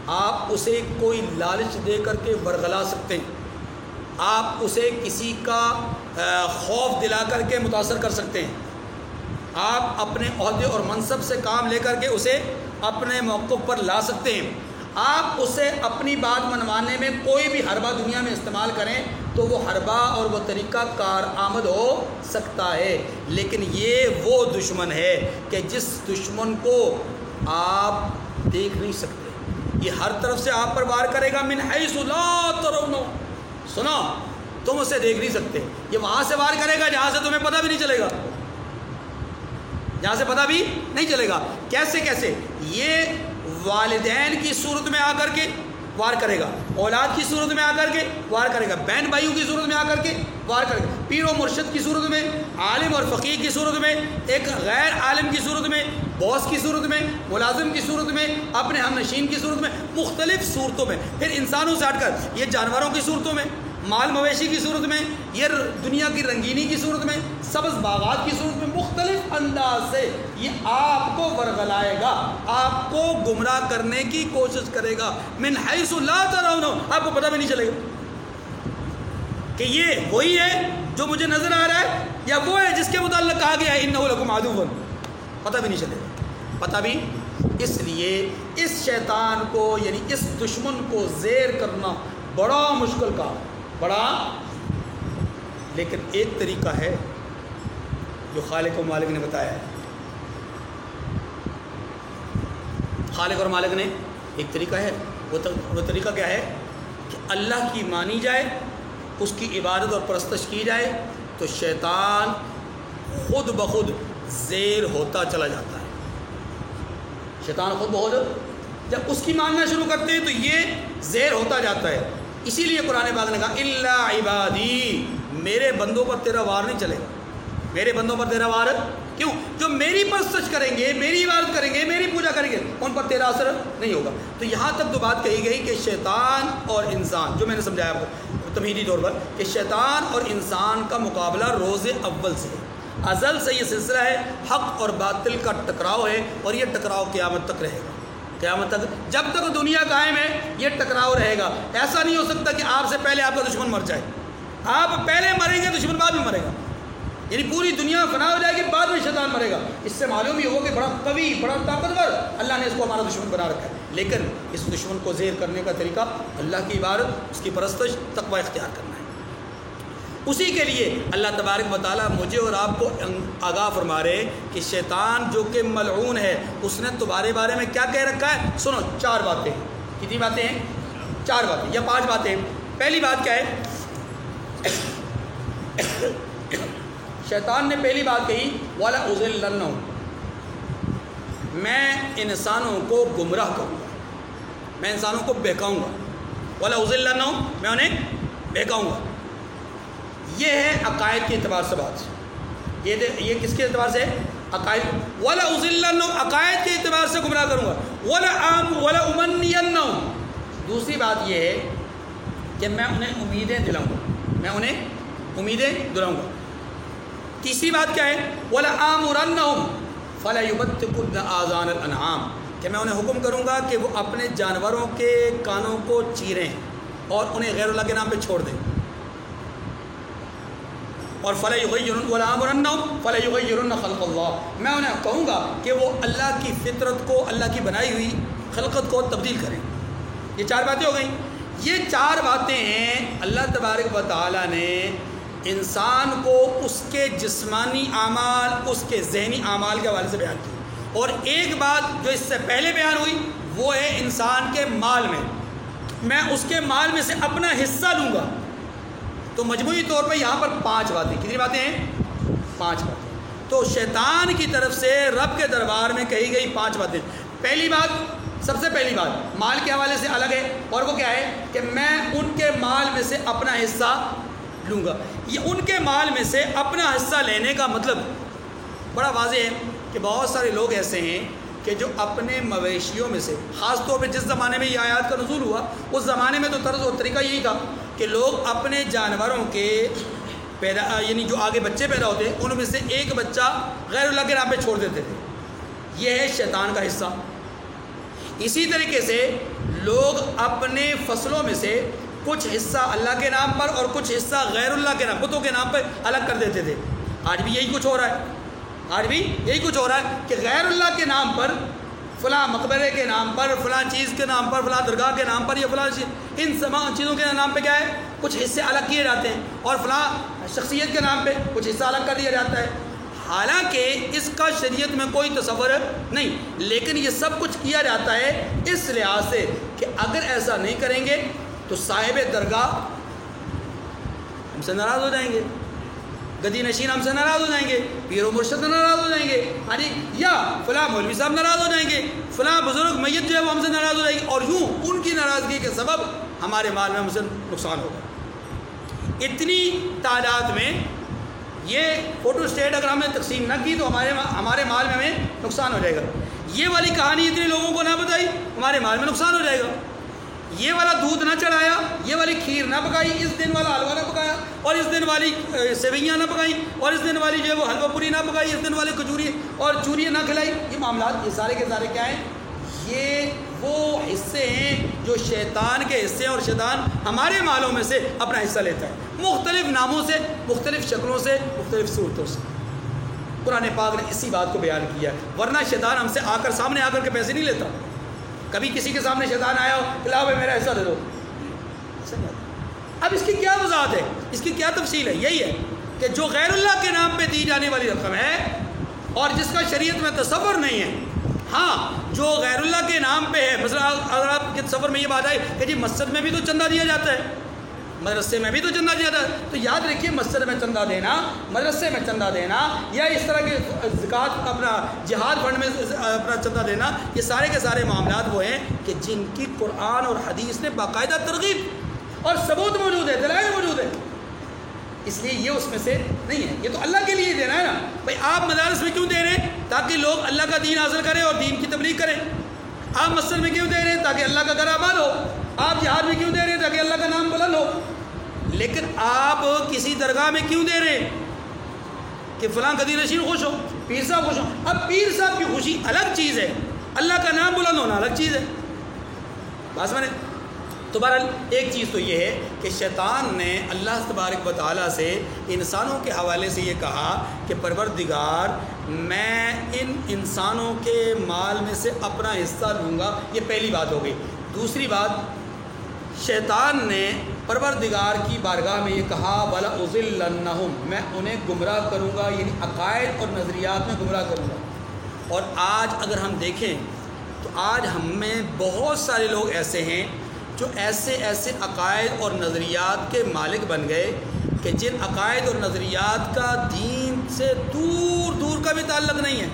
آپ اسے کوئی لالچ دے کر کے ورغلا سکتے ہیں، آپ اسے کسی کا خوف دلا کر کے متاثر کر سکتے ہیں، آپ اپنے عہدے اور منصب سے کام لے کر کے اسے اپنے موقف پر لا سکتے ہیں، آپ اسے اپنی بات منوانے میں کوئی بھی حربہ دنیا میں استعمال کریں تو وہ حربہ اور وہ طریقہ کار آمد ہو سکتا ہے، لیکن یہ وہ دشمن ہے کہ جس دشمن کو آپ دیکھ نہیں سکتے، یہ ہر طرف سے آپ پر وار کرے گا، من حیث لا ترونہ، سنا تم اسے دیکھ نہیں سکتے، یہ وہاں سے وار کرے گا جہاں سے تمہیں پتہ بھی نہیں چلے گا، جہاں سے پتہ بھی نہیں چلے گا۔ کیسے کیسے؟ یہ والدین کی صورت میں آ کر کے وار کرے گا، اولاد کی صورت میں آ کر کے وار کرے گا، بہن بھائیوں کی صورت میں آ کر کے وار کرے گا، پیر و مرشد کی صورت میں، عالم اور فقیہ کی صورت میں، ایک غیر عالم کی صورت میں، باس کی صورت میں، ملازم کی صورت میں، اپنے ہم نشین کی صورت میں، مختلف صورتوں میں، پھر انسانوں سے ہٹ کر یہ جانوروں کی صورتوں میں، مال مویشی کی صورت میں، یہ دنیا کی رنگینی کی صورت میں، سبز باغات کی صورت میں، مختلف انداز سے یہ آپ کو ورغلائے گا، آپ کو گمراہ کرنے کی کوشش کرے گا، من حیث لا ترونہ، آپ کو پتہ بھی نہیں چلے گا کہ یہ وہی ہے جو مجھے نظر آ رہا ہے یا وہ ہے جس کے متعلق کہا گیا ہے انہ لکم عدو، پتہ بھی نہیں چلے گا، پتہ بھی۔ اس لیے اس شیطان کو یعنی اس دشمن کو زیر کرنا بڑا مشکل کام، بڑا، لیکن ایک طریقہ ہے جو خالق و مالک نے بتایا ہے، خالق اور مالک نے ایک طریقہ ہے، وہ طریقہ کیا ہے کہ اللہ کی مانی جائے، اس کی عبادت اور پرستش کی جائے تو شیطان خود بخود زیر ہوتا چلا جاتا ہے، شیطان خود بخود جب اس کی ماننا شروع کرتے ہیں تو یہ زیر ہوتا جاتا ہے۔ اسی لیے قرآن پاک نے کہا الا عبادی، میرے بندوں پر تیرا وار نہیں چلے گا، میرے بندوں پر تیرا وار کیوں؟ جو میری پرستش کریں گے، میری عبادت کریں گے، میری پوجا کریں گے، ان پر تیرا اثر نہیں ہوگا۔ تو یہاں تک تو بات کہی گئی کہ شیطان اور انسان، جو میں نے سمجھایا آپ کو تمہیدی طور پر، کہ شیطان اور انسان کا مقابلہ روز اول سے ہے، ازل سے یہ سلسلہ ہے، حق اور باطل کا ٹکراؤ ہے، اور یہ ٹکراؤ قیامت تک رہے گا، قیامت تک جب تک دنیا قائم ہے یہ ٹکراؤ رہے گا۔ ایسا نہیں ہو سکتا کہ آپ سے پہلے آپ کا دشمن مر جائے، آپ پہلے مریں گے دشمن بعد میں مرے گا، یعنی پوری دنیا فنا ہو جائے گی بعد میں شیطان مرے گا۔ اس سے معلوم یہ ہو کہ بڑا قوی، بڑا طاقتور اللہ نے اس کو ہمارا دشمن بنا رکھا ہے۔ لیکن اس دشمن کو زیر کرنے کا طریقہ اللہ کی عبادت، اس کی پرستش، تقوی اختیار کرنا ہے۔ اسی کے لیے اللہ تبارک و تعالیٰ مجھے اور آپ کو آگاہ فرما رہے کہ شیطان جو کہ ملعون ہے، اس نے تمہارے بارے میں کیا کہہ رکھا ہے؟ سنو، 4 باتیں۔ کتنی باتیں ہیں؟ 4 باتیں یا 5 باتیں۔ پہلی بات کیا ہے؟ شیطان نے پہلی بات کہی وَلَأُضِلَّنَّهُمْ، میں انسانوں کو گمراہ کروں گا، میں انسانوں کو بہکاؤں گا۔ وَلَأُضِلَّنَّهُمْ، میں انہیں بہکاؤں گا۔ یہ ہے عقائد کے اعتبار سے بات، یہ کس کے اعتبار سے؟ عقائد۔ وَلَأُضِلَّنَّهُمْ، عقائد کے اعتبار سے گمراہ کروں گا۔ وَلَأُمَنِّيَنَّهُمْ، دوسری بات یہ ہے کہ میں انہیں امیدیں دلاؤں گا، میں انہیں امیدیں دلاؤں گا۔ تیسری بات کیا ہے؟ وَلَآمُرَنَّهُمْ فَلَيُبَتِّكُنَّ آذَانَ الْأَنْعَامِ، کہ میں انہیں حکم کروں گا کہ وہ اپنے جانوروں کے کانوں کو چیریں اور انہیں غیر اللہ کے نام پہ چھوڑ دیں۔ اور وَلَآمُرَنَّهُمْ فَلَيُغَيِّرُنَّ خَلْقَ اللَّهِ، میں انہیں کہوں گا کہ وہ اللہ کی فطرت کو، اللہ کی بنائی ہوئی خلقت کو تبدیل کریں۔ یہ 4 باتیں ہو گئیں۔ یہ 4 باتیں ہیں اللہ تبارک و تعالیٰ نے انسان کو اس کے جسمانی اعمال، اس کے ذہنی اعمال کے حوالے سے بیان کی۔ اور ایک بات جو اس سے پہلے بیان ہوئی وہ ہے انسان کے مال میں اس کے مال میں سے اپنا حصہ لوں گا۔ تو مجموعی طور پر یہاں پر 5 باتیں۔ کتنی باتیں ہیں؟ 5 باتیں۔ تو شیطان کی طرف سے رب کے دربار میں کہی گئی 5 باتیں۔ پہلی بات، سب سے پہلی بات مال کے حوالے سے الگ ہے، اور وہ کیا ہے کہ میں ان کے مال میں سے اپنا حصہ لوں گا۔ یہ ان کے مال میں سے اپنا حصہ لینے کا مطلب بڑا واضح ہے کہ بہت سارے لوگ ایسے ہیں کہ جو اپنے مویشیوں میں سے، خاص طور پہ جس زمانے میں یہ آیات کا نزول ہوا اس زمانے میں تو طرز و طریقہ یہی تھا کہ لوگ اپنے جانوروں کے یعنی جو آگے بچے پیدا ہوتے ہیں ان میں سے ایک بچہ غیر اللہ کے نام پہ چھوڑ دیتے تھے۔ یہ ہے شیطان کا حصہ۔ اسی طریقے سے لوگ اپنے فصلوں میں سے کچھ حصہ اللہ کے نام پر اور کچھ حصہ غیر اللہ کے نام، بتوں کے نام پر الگ کر دیتے تھے۔ آج بھی یہی کچھ ہو رہا ہے، کہ غیر اللہ کے نام پر، فلاں مقبرے کے نام پر، فلاں چیز کے نام پر، فلاں درگاہ کے نام پر یا فلاں ان تمام چیزوں کے نام پہ کیا ہے، کچھ حصے الگ کیے جاتے ہیں، اور فلاں شخصیت کے نام پہ کچھ حصہ الگ کر دیا جاتا ہے۔ حالانکہ اس کا شریعت میں کوئی تصور نہیں، لیکن یہ سب کچھ کیا جاتا ہے اس لحاظ سے کہ اگر ایسا نہیں کریں گے تو صاحب درگاہ ہم سے ناراض ہو جائیں گے، گدی نشین ہم سے ناراض ہو جائیں گے، پیر و مرشد ناراض ہو جائیں گے، ہاں جی، یا فلاں مولوی صاحب ناراض ہو جائیں گے، فلاں بزرگ میت جو ہے وہ ہم سے ناراض ہو جائے گی، اور یوں ان کی ناراضگی کے سبب ہمارے مال میں ہم سے نقصان ہوگا۔ اتنی تعداد میں یہ فوٹو اسٹیٹ اگر ہم نے تقسیم نہ کی تو ہمارے مال میں ہمیں نقصان ہو جائے گا۔ یہ والی کہانی اتنے لوگوں کو نہ بتائی، ہمارے مال میں نقصان ہو جائے گا۔ یہ والا دودھ نہ چڑھایا، یہ والی کھیر نہ پکائی، اس دن والا حلوہ نہ پکایا، اور اس دن والی سیویاں نہ پکائیں، اور اس دن والی جو ہے وہ حلوہ پوری نہ پکائی، اس دن والی کھجوری اور چوریاں نہ کھلائی۔ یہ معاملات، یہ سارے کے سارے کیا ہیں؟ یہ وہ حصے ہیں جو شیطان کے حصے ہیں، اور شیطان ہمارے مالوں میں سے اپنا حصہ لیتا ہے، مختلف ناموں سے، مختلف شکلوں سے، مختلف صورتوں سے۔ قرآن پاک نے اسی بات کو بیان کیا، ورنہ شیطان ہم سے سامنے آ کر کے پیسے نہیں لیتا۔ کبھی کسی کے سامنے شیطان آیا ہو کہ لاؤ بھائی میرا حصہ دے دو، اب اس کی کیا وضاحت ہے، اس کی کیا تفصیل ہے؟ یہی ہے کہ جو غیر اللہ کے نام پہ دی جانے والی رقم ہے اور جس کا شریعت میں تصور نہیں ہے، ہاں جو غیر اللہ کے نام پہ ہے، مثلا اگر آپ کے تصور میں یہ بات آئے کہ جی مسجد میں بھی تو چندہ دیا جاتا ہے، مدرسے میں بھی تو چندہ دیا جاتا ہے، تو یاد رکھیے مسجد میں چندہ دینا، مدرسے میں چندہ دینا، یا اس طرح کے زکوٰۃ اپنا جہاد فنڈ میں اپنا چندہ دینا، یہ سارے کے سارے معاملات وہ ہیں کہ جن کی قرآن اور حدیث نے باقاعدہ ترغیب اور ثبوت موجود ہے، دلائل موجود ہے، اس لیے یہ اس میں سے نہیں ہے۔ یہ تو اللہ کے لیے دینا ہے نا بھائی۔ آپ مدارس میں کیوں دے رہے ہیں؟ تاکہ لوگ اللہ کا دین حاصل کریں اور دین کی تبلیغ کریں۔ آپ مسجد میں کیوں دے رہے ہیں؟ تاکہ اللہ کا گھر آباد ہو۔ آپ جہاد میں کیوں دے رہے ہیں؟ تاکہ اللہ کا نام بلند ہو۔ لیکن آپ کسی درگاہ میں کیوں دے رہے ہیں؟ کہ فلاں گدی نشین خوش ہو، پیر صاحب خوش ہو۔ اب پیر صاحب کی خوشی الگ چیز ہے، اللہ کا نام بلند ہونا الگ چیز ہے۔ بات میں نے تو بہرحال ایک چیز تو یہ ہے کہ شیطان نے اللہ تبارک و تعالیٰ سے انسانوں کے حوالے سے یہ کہا کہ پروردگار میں ان انسانوں کے مال میں سے اپنا حصہ لوں گا، یہ پہلی بات ہو گئی۔ دوسری بات، شیطان نے پروردگار کی بارگاہ میں یہ کہا وَلَأُضِلَّنَّهُمْ، میں انہیں گمراہ کروں گا، یعنی عقائد اور نظریات میں گمراہ کروں گا۔ اور آج اگر ہم دیکھیں تو آج ہم میں بہت سارے لوگ ایسے ہیں جو ایسے عقائد اور نظریات کے مالک بن گئے کہ جن عقائد اور نظریات کا دین سے دور دور کا بھی تعلق نہیں ہے،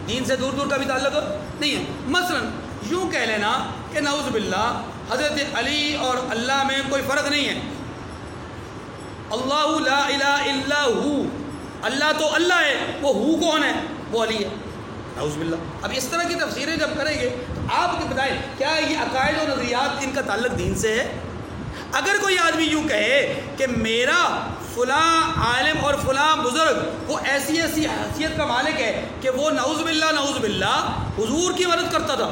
دین سے دور دور کا بھی تعلق نہیں ہے۔ مثلا یوں کہہ لینا کہ نعوذ باللہ حضرت علی اور اللہ میں کوئی فرق نہیں ہے، اللہ لا الہ الا ہو، اللہ تو اللہ ہے، وہ ہو کون ہے؟ وہ علی ہے، نعوذ باللہ۔ اب اس طرح کی تفسیریں جب کریں گے تو آپ بتائیں کیا یہ عقائد اور نظریات ان کا تعلق دین سے ہے؟ اگر کوئی آدمی یوں کہے کہ میرا فلاں عالم اور فلاں بزرگ وہ ایسی حیثیت کا مالک ہے کہ وہ نعوذ باللہ حضور کی مدد کرتا تھا،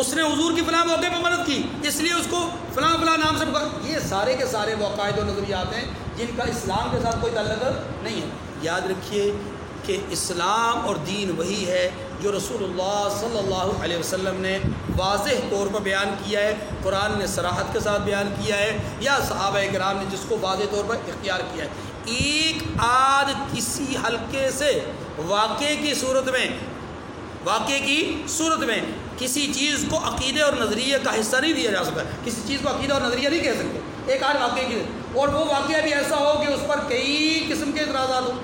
اس نے حضور کی فلاں موقع پہ مدد کی، اس لیے اس کو فلاں نام سے پکار، یہ سارے کے سارے وہ عقائد و نظریات ہیں جن کا اسلام کے ساتھ کوئی تعلق نہیں ہے۔ یاد رکھیے کہ اسلام اور دین وہی ہے جو رسول اللہ صلی اللہ علیہ وسلم نے واضح طور پر بیان کیا ہے، قرآن نے صراحت کے ساتھ بیان کیا ہے، یا صحابہ کرام نے جس کو واضح طور پر اختیار کیا ہے۔ ایک آدھ کسی ہلکے سے واقعے کی صورت میں کسی چیز کو عقیدے اور نظریے کا حصہ نہیں دیا جا سکتا، کسی چیز کو عقیدہ اور نظریہ نہیں کہہ سکتے ایک آدھ واقعے کی، اور وہ واقعہ بھی ایسا ہو کہ اس پر کئی قسم کے اعتراضات ہوں۔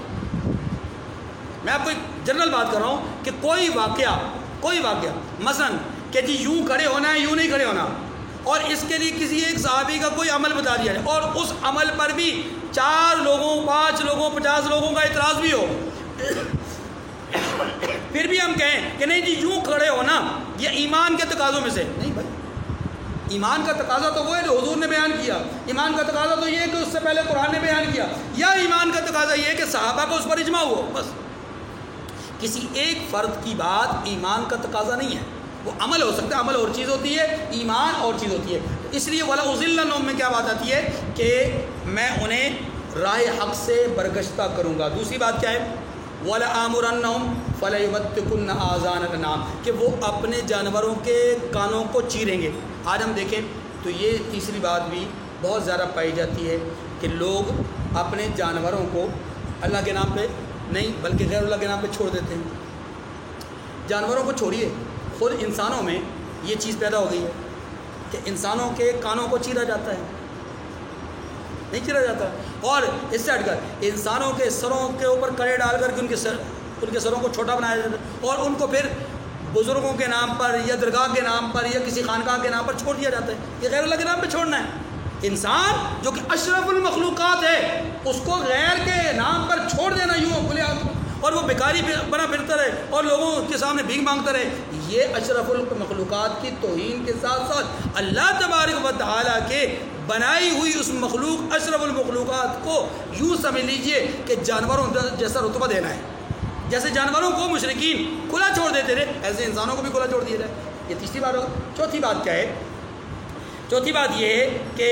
میں آپ کو ایک جنرل بات کر رہا ہوں کہ کوئی واقعہ مثلا کہ جی یوں کھڑے ہونا ہے، یوں نہیں کھڑے ہونا، اور اس کے لیے کسی ایک صحابی کا کوئی عمل بتا دیا جائے اور اس عمل پر بھی 4 لوگوں 5 لوگوں 50 لوگوں کا اعتراض بھی ہو، پھر بھی ہم کہیں کہ نہیں جی یوں کھڑے ہونا یہ ایمان کے تقاضوں میں سے نہیں۔ بھائی ایمان کا تقاضا تو وہ ہے جو حضور نے بیان کیا، ایمان کا تقاضا تو یہ ہے کہ اس سے پہلے قرآن نے بیان کیا، یا ایمان کا تقاضا یہ ہے کہ صحابہ کو اس پر اجماع ہوا، بس کسی ایک فرد کی بات ایمان کا تقاضا نہیں ہے، وہ عمل ہو سکتا ہے، عمل اور چیز ہوتی ہے، ایمان اور چیز ہوتی ہے۔ اس لیے وَلَأُضِلَّنَّهُمْ میں کیا بات آتی ہے کہ میں انہیں راہ حق سے برگشتہ کروں گا۔ دوسری بات کیا ہے؟ وَلَآمُرَنَّهُمْ فَلَيُبَتِّكُنَّ آذَانَ الْأَنْعَامِ کہ وہ اپنے جانوروں کے کانوں کو چیریں گے۔ آج ہم دیکھیں تو یہ تیسری بات بھی بہت زیادہ پائی جاتی ہے کہ لوگ اپنے جانوروں کو اللہ کے نام پہ نہیں بلکہ غیر اللہ کے نام پہ چھوڑ دیتے ہیں۔ جانوروں کو چھوڑیے، خود انسانوں میں یہ چیز پیدا ہو گئی ہے کہ انسانوں کے کانوں کو چیرا جاتا ہے، نہیں چیرا جاتا، اور اس سے ہٹ کر انسانوں کے سروں کے اوپر کڑے ڈال کر کے ان کے سروں کو چھوٹا بنایا جاتا ہے اور ان کو پھر بزرگوں کے نام پر یا درگاہ کے نام پر یا کسی خانقاہ کے نام پر چھوڑ دیا جاتا ہے۔ یہ غیر اللہ کے نام پہ چھوڑنا ہے۔ انسان جو کہ اشرف المخلوقات ہے اس کو غیر کے نام پر چھوڑ دینا یوں بولے اور وہ بیکاری بنا پھرتا رہے اور لوگوں کے سامنے بھیک مانگتا رہے، یہ اشرف المخلوقات کی توہین کے ساتھ ساتھ اللہ تبارک و تعالیٰ کے بنائی ہوئی اس مخلوق اشرف المخلوقات کو یوں سمجھ لیجئے کہ جانوروں جیسا رتبہ دینا ہے۔ جیسے جانوروں کو مشرکین کھلا چھوڑ دیتے تھے ایسے انسانوں کو بھی کھلا چھوڑ دیا جائے، یہ تیسری بات ہوگی۔ چوتھی بات کیا ہے؟ چوتھی بات یہ ہے کہ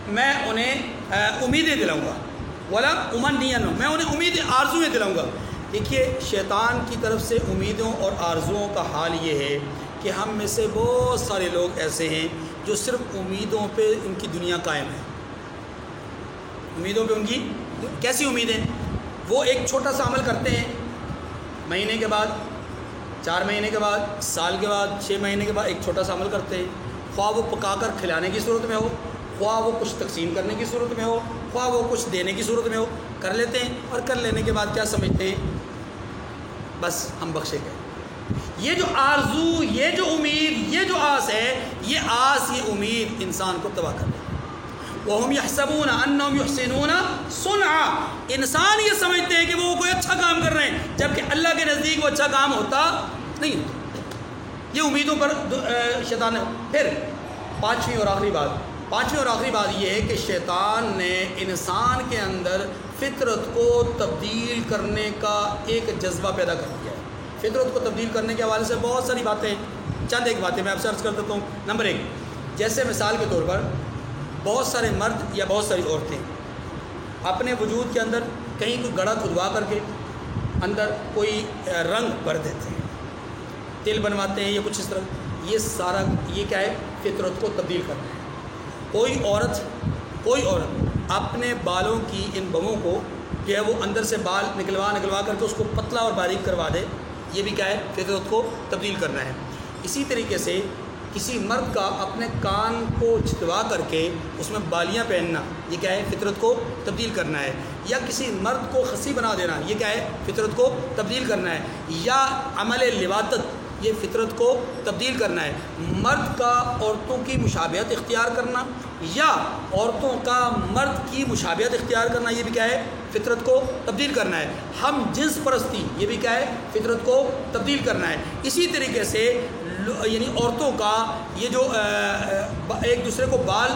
میں انہیں امیدیں دلاؤں گا، ولا امنین، میں انہیں امید آرزویں دلاؤں گا۔ دیکھیے شیطان کی طرف سے امیدوں اور آرزوؤں کا حال یہ ہے کہ ہم میں سے بہت سارے لوگ ایسے ہیں جو صرف امیدوں پہ ان کی دنیا قائم ہے، امیدوں پہ ان کی کیسی امیدیں؟ وہ ایک چھوٹا سا عمل کرتے ہیں، مہینے کے بعد 4 مہینے کے بعد سال کے بعد 6 مہینے کے بعد ایک چھوٹا سا عمل کرتے ہیں، خواہ وہ پکا کر کھلانے کی صورت میں ہو، خواہ وہ کچھ تقسیم کرنے کی صورت میں ہو، خواہ وہ کچھ دینے کی صورت میں ہو، کر لیتے ہیں اور کر لینے کے بعد کیا سمجھتے ہیں؟ بس ہم بخشے گئے۔ یہ جو آرزو، یہ جو امید، یہ جو آس ہے، یہ آس یہ امید انسان کو تباہ کر دے۔ وَهُمْ يَحْسَبُونَ أَنَّهُمْ يُحْسِنُونَ صُنْعًا، انسان یہ سمجھتے ہیں کہ وہ کوئی اچھا کام کر رہے ہیں جبکہ اللہ کے نزدیک وہ اچھا کام ہوتا نہیں ہوتا۔ یہ امیدوں پر شیطان نے۔ پھر پانچویں اور آخری بات یہ ہے کہ شیطان نے انسان کے اندر فطرت کو تبدیل کرنے کا ایک جذبہ پیدا کر دیا ہے۔ فطرت کو تبدیل کرنے کے حوالے سے بہت ساری باتیں چند ایک باتیں میں آپ سے عرض کر دیتا ہوں۔ نمبر 1، جیسے مثال کے طور پر بہت سارے مرد یا بہت ساری عورتیں اپنے وجود کے اندر کہیں کوئی گڑھا کھدوا کر کے اندر کوئی رنگ بھر دیتے ہیں، تل بنواتے ہیں یا کچھ اس طرح، یہ سارا یہ کیا ہے؟ فطرت کو تبدیل کرنا ہے۔ کوئی عورت اپنے بالوں کی ان بموں کو جو ہے وہ اندر سے بال نکلوا کر کے اس کو پتلا اور باریک کروا دے، یہ بھی کیا ہے؟ فطرت کو تبدیل کرنا ہے۔ اسی طریقے سے کسی مرد کا اپنے کان کو چھتوا کر کے اس میں بالیاں پہننا، یہ کیا ہے؟ فطرت کو تبدیل کرنا ہے۔ یا کسی مرد کو خصی بنا دینا، یہ کیا ہے؟ فطرت کو تبدیل کرنا ہے۔ یا عمل لواطت، یہ فطرت کو تبدیل کرنا ہے۔ مرد کا عورتوں کی مشابہت اختیار کرنا یا عورتوں کا مرد کی مشابہت اختیار کرنا، یہ بھی کیا ہے؟ فطرت کو تبدیل کرنا ہے۔ ہم جنس پرستی، یہ بھی کیا ہے؟ فطرت کو تبدیل کرنا ہے۔ اسی طریقے سے یعنی عورتوں کا یہ جو ایک دوسرے کو بال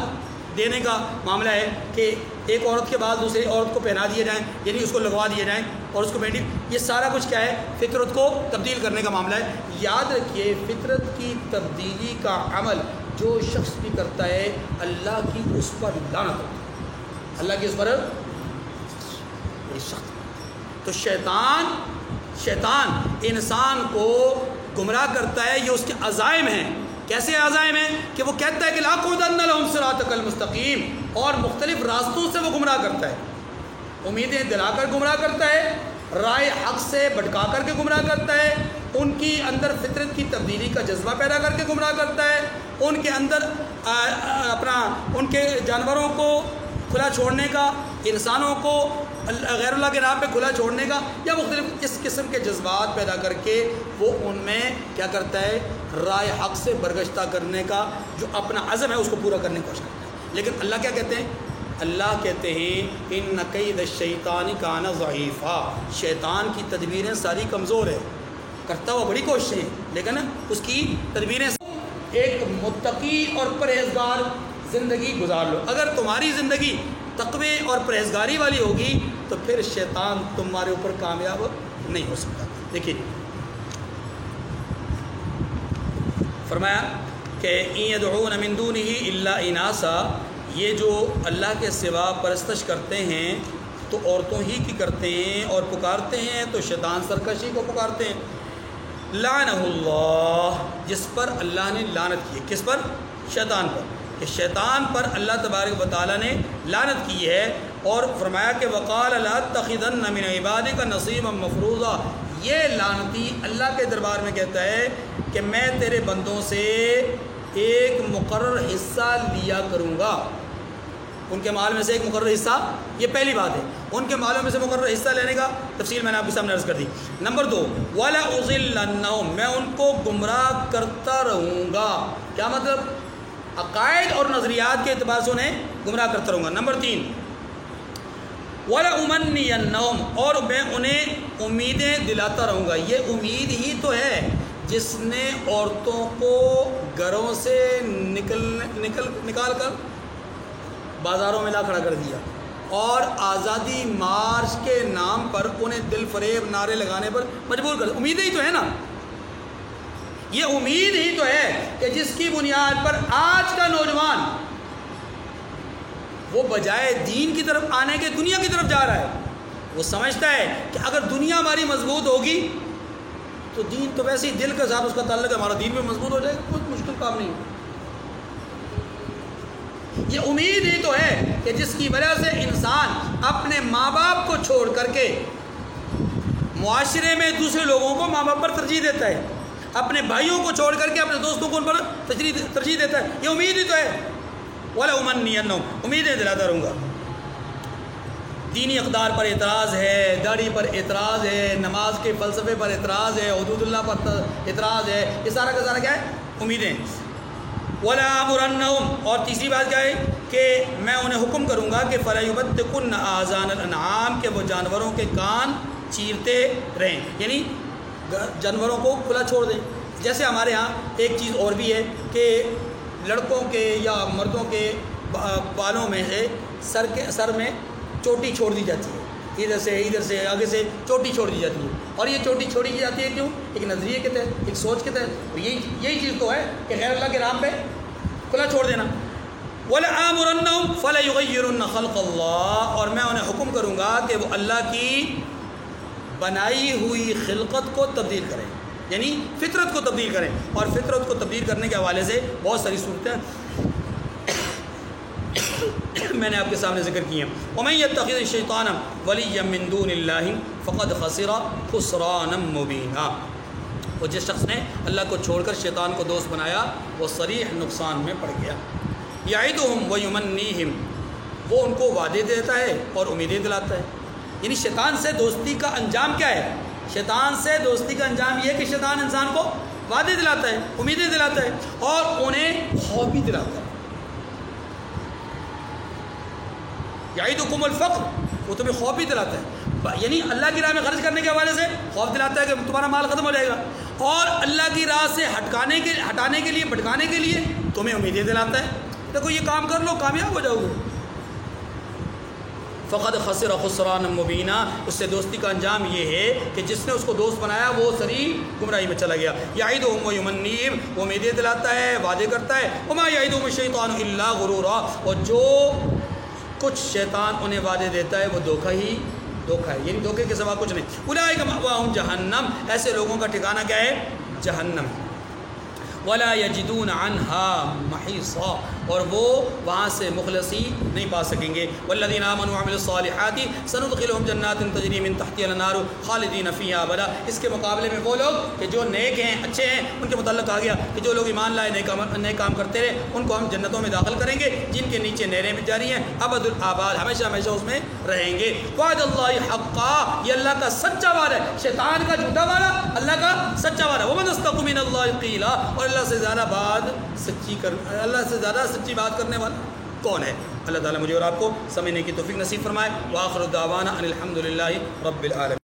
دینے کا معاملہ ہے کہ ایک عورت کے بال دوسری عورت کو پہنا دیے جائیں، یعنی اس کو لگوا دیے جائیں اور اس کو پینٹی، یہ سارا کچھ کیا ہے؟ فطرت کو تبدیل کرنے کا معاملہ ہے۔ یاد رکھیے، فطرت کی تبدیلی کا عمل جو شخص بھی کرتا ہے اللہ کی اس پر لعنت ہوتی ہے، اللہ کی اس پر بڑی سخت۔ تو شیطان انسان کو گمراہ کرتا ہے، یہ اس کے عزائم ہیں۔ کیسے عزائم ہیں؟ کہ وہ کہتا ہے کہ لَأَقْعُدَنَّ لَهُمْ صِرَاطَكَ الْمُسْتَقِيمَ، اور مختلف راستوں سے وہ گمراہ کرتا ہے، امیدیں دلا کر گمراہ کرتا ہے، رائے حق سے بھٹکا کر کے گمراہ کرتا ہے، ان کی اندر فطرت کی تبدیلی کا جذبہ پیدا کر کے گمراہ کرتا ہے، ان کے اندر ان کے جانوروں کو کھلا چھوڑنے کا، انسانوں کو غیر اللہ کے راہ پہ کھلا چھوڑنے کا، یا مختلف اس قسم کے جذبات پیدا کر کے وہ ان میں کیا کرتا ہے؟ رائے حق سے برگشتہ کرنے کا جو اپنا عزم ہے اس کو پورا کرنے کی کوشش کرتا ہے۔ لیکن اللہ کیا کہتے ہیں؟ اللہ کہتے ہیں ان کید الشیطان کان ضعیفا، شیطان کی تدبیریں ساری کمزور ہے، کرتا ہوا بڑی کوششیں لیکن اس کی تدبیریں۔ ایک متقی اور پرہیزگار زندگی گزار لو۔ اگر تمہاری زندگی تقوی اور پرہیزگاری والی ہوگی تو پھر شیطان تمہارے اوپر کامیاب نہیں ہو سکتا۔ دیکھیے فرمایا کہ ان یدعون من دونہ الا اناسا، یہ جو اللہ کے سوا پرستش کرتے ہیں تو عورتوں ہی کی کرتے ہیں، اور پکارتے ہیں تو شیطان سرکشی کو پکارتے ہیں۔ لعنہ اللہ، جس پر اللہ نے لعنت کی ہے، کس پر؟ شیطان پر، کہ شیطان پر اللہ تبارک و تعالیٰ نے لعنت کی ہے۔ اور فرمایا کہ وقال لأتخذن من عبادک نصیبا مفروضا، یہ لعنتی اللہ کے دربار میں کہتا ہے کہ میں تیرے بندوں سے ایک مقرر حصہ لیا کروں گا، ان کے مال میں سے ایک مقرر حصہ، یہ پہلی بات ہے، ان کے مالوں میں سے مقرر حصہ لینے کا تفصیل میں نے آپ کے سامنے عرض کر دی۔ نمبر 2، وَلَأُضِلَّنَّهُمْ، میں ان کو گمراہ کرتا رہوں گا۔ کیا مطلب؟ عقائد اور نظریات کے اعتبار سے انہیں گمراہ کرتا رہوں گا۔ نمبر 3، وَلَأُمَنِّيَنَّهُمْ، اور میں انہیں امیدیں دلاتا رہوں گا۔ یہ امید ہی تو ہے جس نے عورتوں کو گھروں سے نکال کر بازاروں میں لا کھڑا کر دیا، اور آزادی مارچ کے نام پر انہیں دل فریب نعرے لگانے پر مجبور کر دیا۔ امیدیں ہی تو ہے نا، یہ امید ہی تو ہے کہ جس کی بنیاد پر آج کا نوجوان وہ بجائے دین کی طرف آنے کے دنیا کی طرف جا رہا ہے۔ وہ سمجھتا ہے کہ اگر دنیا ہماری مضبوط ہوگی تو دین تو ویسے ہی دل کے ساتھ اس کا تعلق ہے، ہمارا دین بھی مضبوط ہو جائے گا، کوئی مشکل کام نہیں ہے۔ یہ امید ہی تو ہے کہ جس کی وجہ سے انسان اپنے ماں باپ کو چھوڑ کر کے معاشرے میں دوسرے لوگوں کو ماں باپ پر ترجیح دیتا ہے، اپنے بھائیوں کو چھوڑ کر کے اپنے دوستوں کو ان پر ترجیح دیتا ہے۔ یہ امید ہی تو ہے۔ وَلَأُمَنِّيَنَّهُمْ، امیدیں دلاتا رہوں گا۔ دینی اقدار پر اعتراض ہے، داڑھی پر اعتراض ہے، نماز کے فلسفے پر اعتراض ہے، حدود اللہ پر اعتراض ہے، یہ سارا کا سارا کیا ہے؟ امیدیں۔ وَلَأَمُرَنَّهُمْ، اور تیسری بات کیا ہے کہ میں انہیں حکم کروں گا کہ فَلَيُبَتِّكُنَّ آذَانَ الْأَنْعَامِ، کہ وہ جانوروں کے کان چیرتے رہیں، یعنی جانوروں کو کھلا چھوڑ دیں۔ جیسے ہمارے ہاں ایک چیز اور بھی ہے کہ لڑکوں کے یا مردوں کے بالوں میں سے سر میں چوٹی چھوڑ دی جاتی ہے، ادھر سے آگے سے چوٹی چھوڑ دی جاتی ہے۔ اور یہ چوٹی چھوڑی کی جاتی ہے کیوں؟ ایک نظریے کے تحت، ایک سوچ کے تحت، اور یہی چیز تو ہے کہ غیر اللہ کے نام پہ کھلا چھوڑ دینا۔ وَلَآمُرَنَّهُمْ فَلَيُغَيِّرُنَّ خَلْقَ اللَّهِ، اور میں انہیں حکم کروں گا کہ وہ اللہ کی بنائی ہوئی خلقت کو تبدیل کریں، یعنی فطرت کو تبدیل کریں، اور فطرت کو تبدیل کرنے کے حوالے سے بہت ساری صورتیں میں نے آپ کے سامنے ذکر کی ہیں۔ وَمَن يَتَّخِذِ الشَّيْطَانَ وَلِيًّا مِّن دُونِ اللَّهِ فَقَدْ خَسِرَ خُسْرَانًا مُّبِينًا، اور جس شخص نے اللہ کو چھوڑ کر شیطان کو دوست بنایا وہ صریح نقصان میں پڑ گیا۔ یعدہم ویمنیہم، وہ ان کو وعدے دیتا ہے اور امیدیں دلاتا ہے، یعنی شیطان سے دوستی کا انجام کیا ہے؟ شیطان سے دوستی کا انجام یہ ہے کہ شیطان انسان کو وعدے دلاتا ہے، امیدیں دلاتا ہے، اور انہیں خوف بھی دلاتا ہے۔ یعدکم الفقر، وہ تمہیں خوف بھی دلاتا ہے، یعنی اللہ کی راہ میں خرچ کرنے کے حوالے سے خوف دلاتا ہے کہ تمہارا مال ختم ہو جائے گا، اور اللہ کی راہ سے ہٹانے کے لیے بھٹکانے کے لیے تمہیں امیدیں دلاتا ہے، دیکھو یہ کام کر لو کامیاب ہو جاؤ گے۔ فقد خسر خسرانا مبینا، اس سے دوستی کا انجام یہ ہے کہ جس نے اس کو دوست بنایا وہ صریح گمراہی میں چلا گیا۔ یعدہم ویمنیہم، وہ امیدیں دلاتا ہے، وعدے کرتا ہے، وما یعدہم الشیطان الا غرورا، اور جو کچھ شیطان انہیں وعدے دیتا ہے وہ دھوکہ ہے، یعنی دھوکے کے سوا کچھ نہیں۔ اولئک مأواہم جہنم، ایسے لوگوں کا ٹھکانہ کیا ہے؟ جہنم۔ ولا یجدون عنہا محیصا، اور وہ وہاں سے مخلصی نہیں پا سکیں گے۔ والذین آمنوا وعملوا الصالحات سندخلهم جنات تجری من تحتها الانہار خالدین فیہا ابدا، اس کے مقابلے میں وہ لوگ کہ جو نیک ہیں، اچھے ہیں، ان کے متعلق کہا گیا کہ جو لوگ ایمان لائے، نیک کام کرتے رہے، ان کو ہم جنتوں میں داخل کریں گے جن کے نیچے نہریں جاری ہیں، ابد الآباد، ہمیشہ ہمیشہ اس میں رہیں گے۔ وعد اللہ حقا، یہ اللہ کا سچا وعدہ ہے، شیطان کا جھوٹا وعدہ، اللہ کا سچا وعدہ۔ ومن اصدق من اللہ قیلا، اور اللہ سے زیادہ سچی بات کرنے والا کون ہے؟ اللہ تعالیٰ مجھے اور آپ کو سمجھنے کی توفیق نصیب فرمائے۔ وآخر دعوانا ان الحمد للہ رب العالمین۔